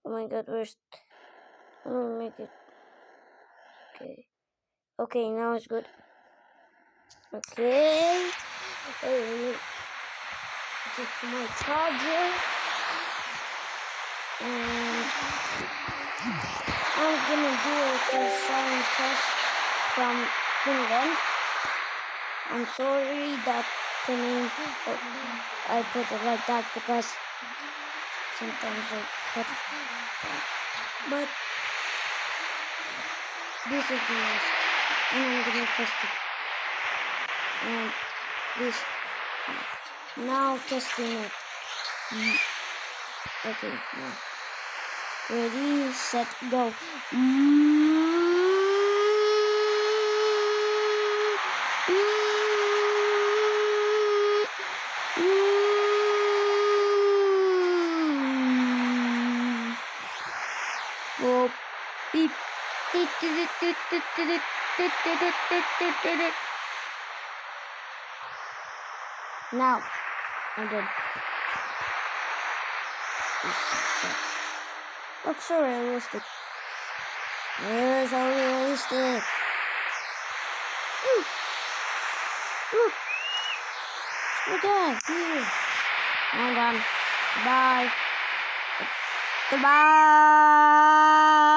Oh my god, where's... I'm gonna make it... Okay. Okay, now it's good. Okay. Let me get my charger. And I'm gonna do a siren test from Finland. I'm sorry that the name I put it like that because sometimes I put it but this is nice and I'm gonna test it. And this now testing it. Okay, now ready, set, go. Oh, beep. Now, I'm good. Look so realistic. Yes, so realistic. Look. Look at here. I'm done. Bye. Goodbye.